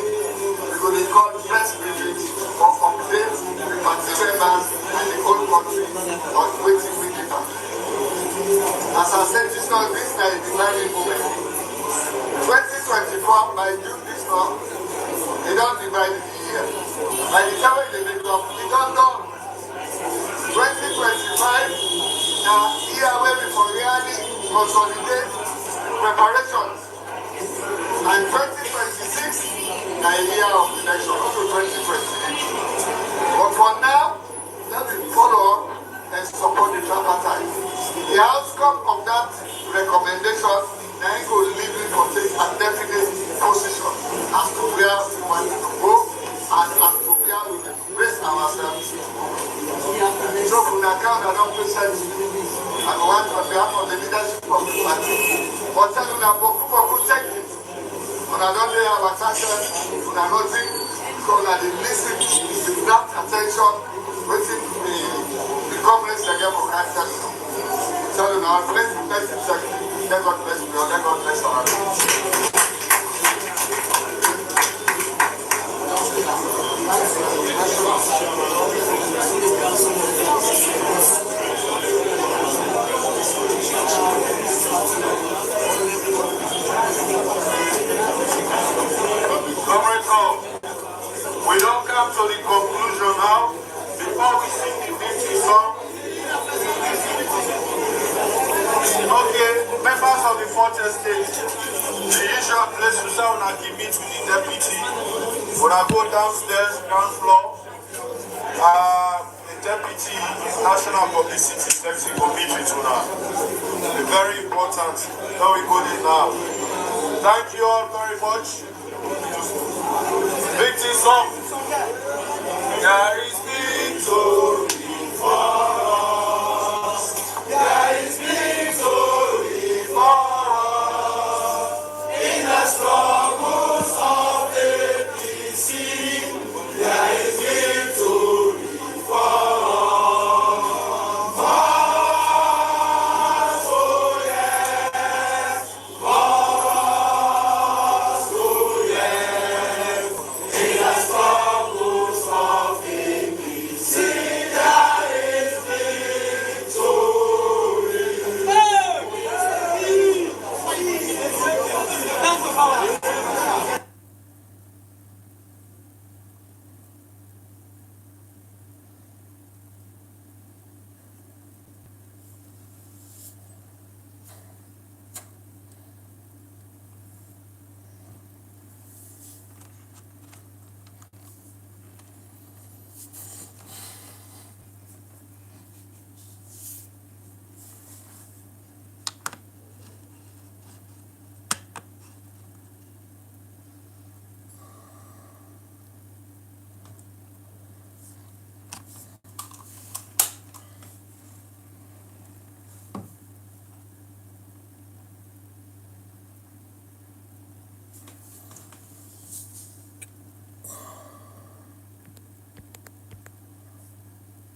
we're going to call press briefings or update the party members and the whole country on waiting with the party. As I said, this is a dividing moment. 2024, by June this month, they don't divide the year. By the time they make up, it don't done. 2025, now here where we for really consolidate preparations. And 2026, now a year of election, also 2028. But for now, let me follow up and support the tripartite. The outcome of that recommendation, now it will lead me to take a definite position as to where we want to go and as to where we will raise ourselves. So from the account I don't present, I want on behalf of the leadership of the party, but tell you now, Boku take it. When I don't have attention, when I don't think, because I didn't listen, the graft attention, waiting the comrades again for counsel. Tell you now, let's bless the secretary. Let God bless you, let God bless our lives. We don't come to the conclusion now. Before we sing the victory song, okay, members of the fourth estate, the usual place to sound and keep meet with the deputy. When I go downstairs, ground floor, the deputy is National Publicity Sexy Committee tonight. Very important. Now we go in now. Thank you all very much. Victory song. There is victory.